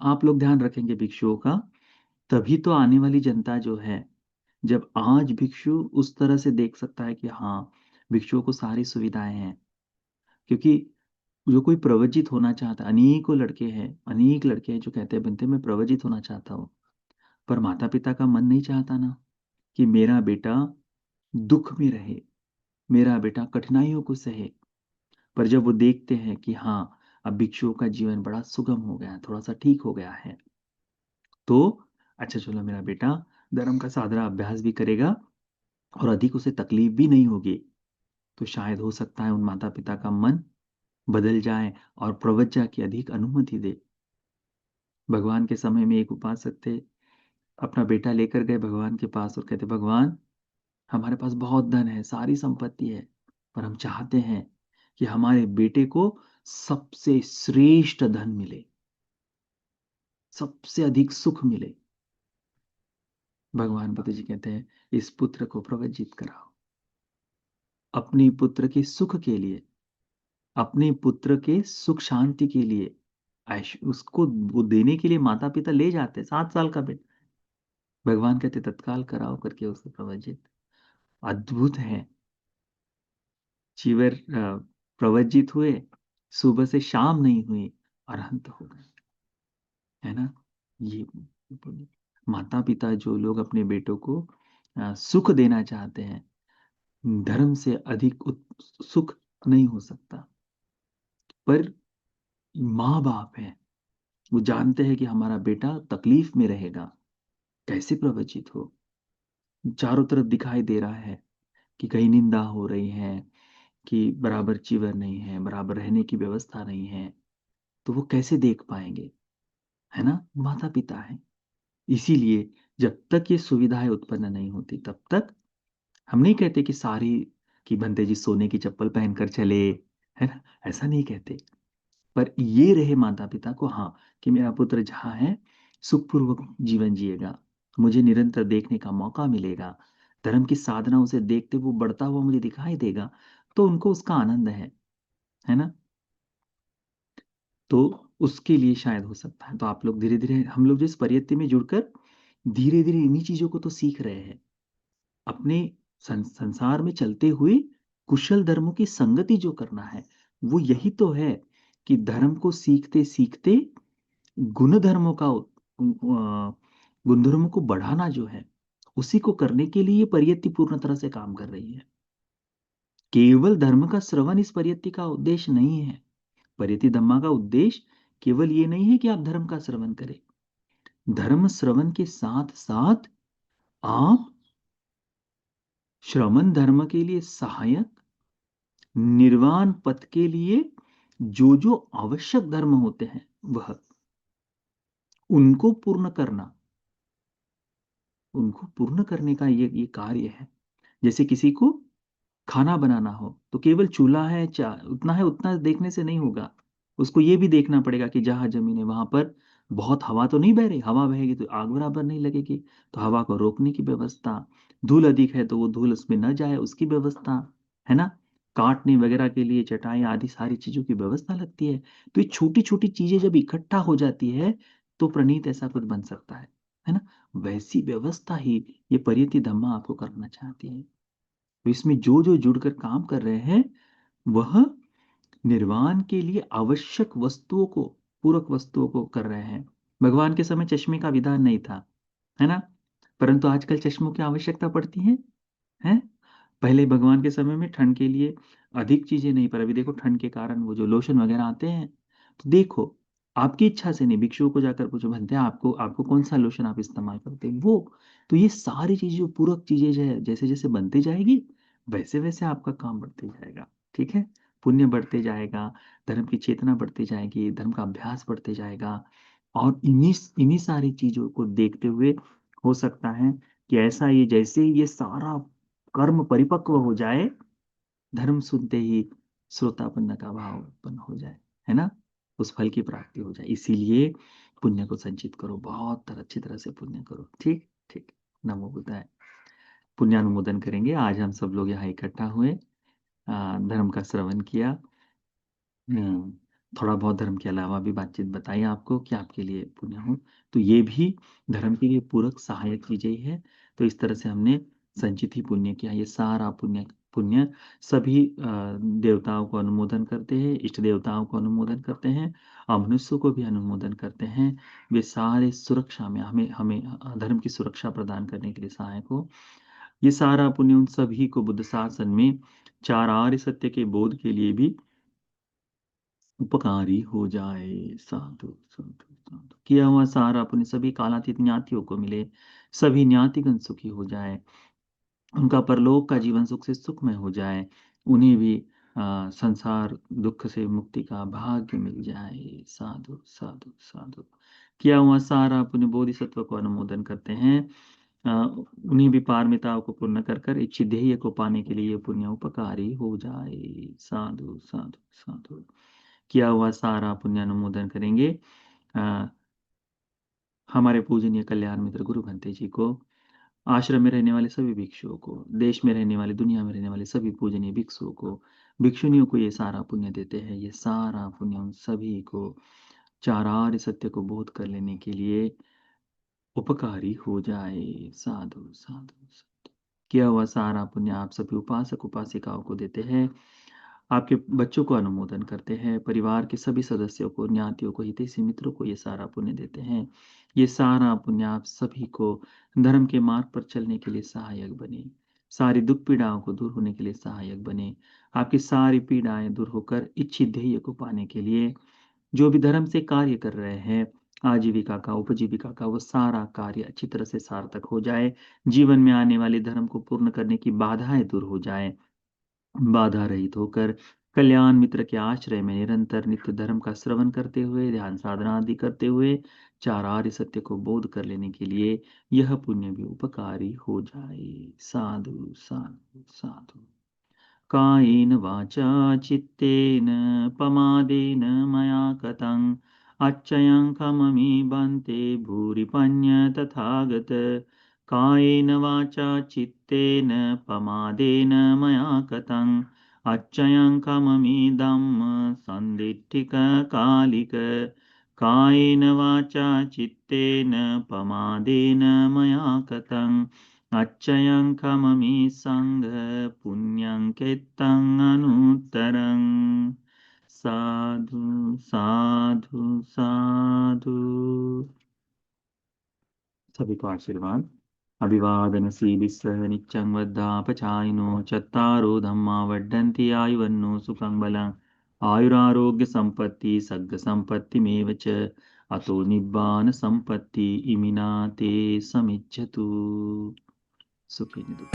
आप लोग ध्यान रखेंगे भिक्षुओं का, तभी तो आने वाली जनता जो है, जब आज भिक्षु उस तरह से देख सकता है कि हाँ, भिक्षुओं को सारी सुविधाएं हैं। क्योंकि जो कोई प्रवचित होना चाहता, अनेक लड़के हैं जो कहते हैं बनते मैं प्रवचित होना चाहता हूँ, पर माता पिता का मन नहीं चाहता ना कि मेरा बेटा दुख में रहे, मेरा बेटा कठिनाइयों को सहे। पर जब वो देखते हैं कि हाँ, अब भिक्षुओं का जीवन बड़ा सुगम हो गया है, थोड़ा सा ठीक हो गया है, तो अच्छा चलो मेरा बेटा धर्म का साधना अभ्यास भी करेगा और अधिक उसे तकलीफ भी नहीं होगी, तो शायद हो सकता है उन माता पिता का मन बदल जाए और प्रवज्जा की अधिक अनुमति दे। भगवान के समय में एक उपासक थे, अपना बेटा लेकर गए भगवान के पास और कहते भगवान, हमारे पास बहुत धन है, सारी संपत्ति है, पर हम चाहते हैं कि हमारे बेटे को सबसे श्रेष्ठ धन मिले, सबसे अधिक सुख मिले। भगवान बुद्ध जी कहते हैं इस पुत्र को प्रवज्जित कराओ, अपने पुत्र के सुख के लिए, अपने पुत्र के सुख शांति के लिए, उसको वो देने के लिए माता पिता ले जाते, 7 साल का बेटा, भगवान कहते तत्काल कराओ करके उसे प्रवज्जित। अद्भुत है। चीवर प्रवज्जित हुए, सुबह से शाम नहीं हुई, अरहंत हो गए, है ना। ये माता पिता जो लोग अपने बेटों को सुख देना चाहते हैं, धर्म से अधिक सुख नहीं हो सकता। पर माँ बाप है, वो जानते हैं कि हमारा बेटा तकलीफ में रहेगा, कैसे प्रवचित हो। चारों तरफ दिखाई दे रहा है कि कहीं निंदा हो रही है, कि बराबर चीवर नहीं है, बराबर रहने की व्यवस्था नहीं है, तो वो कैसे देख पाएंगे, है ना। माता पिता है, इसीलिए जब तक ये सुविधाएं उत्पन्न नहीं होती तब तक हम नहीं कहते कि सारी कि बंदे जी सोने की चप्पल पहनकर चले, है ना, ऐसा नहीं कहते। पर ये रहे माता पिता को, हाँ, कि मेरा पुत्र जहाँ है सुखपूर्वक जीवन जिएगा, मुझे निरंतर देखने का मौका मिलेगा, धर्म की साधना उसे देखते वो बढ़ता हुआ मुझे दिखाई देगा, तो उनको उसका आनंद है ना। तो उसके लिए शायद हो सकता है। तो आप लोग धीरे धीरे, हम लोग जिस परियत्ति में जुड़कर धीरे धीरे इन्हीं चीजों को तो सीख रहे हैं। अपने संसार में चलते हुए कुशल धर्मों की संगति जो करना है, वो यही तो है कि धर्म को सीखते सीखते गुण धर्मों का गुण धर्मों को बढ़ाना जो है, उसी को करने के लिए ये परियत्ति पूर्ण तरह से काम कर रही है। केवल धर्म का श्रवण इस परियत्ति का उद्देश्य नहीं है। परियति धम्मा का उद्देश्य केवल ये नहीं है कि आप धर्म का श्रवण करें, धर्म श्रवण के साथ साथ आप श्रवण धर्म के लिए सहायक, निर्वाण पथ के लिए जो जो आवश्यक धर्म होते हैं वह उनको पूर्ण करना, उनको पूर्ण करने का ये कार्य है। जैसे किसी को खाना बनाना हो तो केवल चूल्हा है, चा उतना है, उतना देखने से नहीं होगा, उसको ये भी देखना पड़ेगा कि जहां जमीन है वहां पर बहुत हवा तो नहीं बह रही, हवा बहेगी तो आग बराबर नहीं लगेगी, तो हवा को रोकने की व्यवस्था, धूल अधिक है तो वो धूल उसमें न जाए उसकी व्यवस्था, है ना। काटने वगैरह के लिए चटाई आदि सारी चीजों की व्यवस्था लगती है। तो ये छोटी छोटी चीजें जब इकट्ठा हो जाती है तो प्रणीत ऐसा कुछ बन सकता है ना। वैसी व्यवस्था ही ये परियति धम्मा आपको करना चाहती है। तो इसमें जो जो जुड़कर काम कर रहे हैं वह निर्वाण के लिए आवश्यक वस्तुओं को, पूरक वस्तुओं को कर रहे हैं। भगवान के समय चश्मे का विधान नहीं था, है ना, परंतु आजकल चश्मों की आवश्यकता पड़ती है। पहले भगवान के समय में ठंड के लिए अधिक चीजें नहीं, पर अभी देखो ठंड के कारण वो जो लोशन वगैरह आते हैं, तो देखो आपकी इच्छा से नहीं, भिक्षुओं को जाकर पूछो बनते हैं आपको आपको कौन सा लोशन आप इस्तेमाल करते हैं वो। तो ये सारी चीजें जो पूरक चीजें जो है, जैसे जैसे बनती जाएगी वैसे वैसे आपका काम बढ़ते जाएगा, ठीक है। पुण्य बढ़ते जाएगा, धर्म की चेतना बढ़ती जाएगी, धर्म का अभ्यास बढ़ते जाएगा। और इन्हीं इन्हीं सारी चीजों को देखते हुए हो सकता है कि ऐसा ये जैसे ही ये सारा कर्म परिपक्व हो जाए, धर्म सुनते ही श्रोतापन्न का भाव उत्पन्न हो जाए, है ना, उस फल की प्राप्ति हो जाए। इसीलिए पुण्य को संचित करो, बहुत अच्छी तरह से पुण्य करो, ठीक ठीक। नमो बुद्धाय। पुण्यानुमोदन करेंगे। आज हम सब लोग यहाँ इकट्ठा हुए, धर्म का श्रवण किया, थोड़ा बहुत धर्म के अलावा भी बातचीत बताई आपको कि आपके लिए पुण्य हो, तो ये भी धर्म के लिए पूरक सहायक चीजें ही है। तो इस तरह से हमने संचित ही पुण्य किया। ये सारा पुण्य पुण्य सभी देवताओं को अनुमोदन करते हैं, इष्ट देवताओं को अनुमोदन करते हैं और मनुष्यों को भी अनुमोदन करते हैं। वे सारे सुरक्षा में हमें हमें धर्म की सुरक्षा प्रदान करने के लिए सहायक हो। ये सारा पुण्य उन सभी को बुद्ध शासन में चार आर्य सत्य के बोध के लिए भी उपकारी हो जाए। साधु साधु साधु। किया हुआ सारा पुण्य सभी कालातीत ज्ञातियों को मिले, सभी ज्ञातिगण सुखी हो जाए, उनका परलोक का जीवन सुख से सुखमय हो जाए, उन्हें भी संसार दुख से मुक्ति का भाग्य मिल जाए। साधु साधु साधु। किया हुआ सारा पुण्य बोधिसत्व को अनुमोदन करते हैं, उन्हीं भी पारमिताओं को पूर्ण कर कर इच्छित ध्येय को पाने के लिए ये पुण्य उपकारी हो जाए। साधु साधु साधु। किया हुआ सारा पुण्य अनुमोदन करेंगे हमारे पूजनीय कल्याण मित्र गुरु भंते जी को, आश्रम में रहने वाले सभी भिक्षुओं को, देश में रहने वाले, दुनिया में रहने वाले सभी पूजनीय भिक्षुओं को, भिक्षुनियों को ये सारा पुण्य देते हैं। ये सारा पुण्य उन सभी को चार आर्य सत्य को बोध कर लेने के लिए उपकारी हो जाए। साधु साधु साधु। किया हुआ सारा पुण्य आप सभी उपासक उपासिकाओं को देते हैं, आपके बच्चों को अनुमोदन करते हैं, परिवार के सभी सदस्यों को, ज्ञातियों को, हितैषी मित्रों को ये सारा पुण्य देते हैं। ये सारा पुण्य आप सभी को धर्म के मार्ग पर चलने के लिए सहायक बने, सारी दुख पीड़ाओं को दूर होने के लिए सहायक बने, आपकी सारी पीड़ाएं दूर होकर इच्छित ध्येय को पाने के लिए जो भी धर्म से कार्य कर रहे हैं, आजीविका का, उपजीविका का, वो सारा कार्य अच्छी तरह से सार्थक हो जाए, जीवन में आने वाले धर्म को पूर्ण करने की बाधाएं दूर हो जाए, बाधा रहित होकर कल्याण मित्र के आश्रय में निरंतर नित्य धर्म का श्रवण करते हुए, ध्यान साधना आदि करते हुए चार आर्य सत्य को बोध कर लेने के लिए यह पुण्य भी उपकारी हो जाए। साधु साधु साधु। कायेन वाचा चित्तेन पमादेन मया कतं अच्छयं खममि बन्ते भूरिपन्य तथागत। कायेन वाचा चित्तेन पमादेन मया कतं अच्छयं खममि धम्म सन्दिट्ठिककालिक। कायेन वाचा चित्तेन पमादेन मया कतं अच्छयं खममि संघ पुण्यं केत्तं अनुत्तरं। साधु साधु साधु। सभी को आशीर्वाद। अभिवादनशीलिस्सह नित्यं वद्धापचायिनो चत्तारो धम्मा वर्धन्ति आयुवन्नो सुखं बलम् आयुरारोग्य संपत्ति सग्ग संपत्तिमेव च अतो निब्बान संपत्ति इमिना ते समिच्छतु। सुखिनो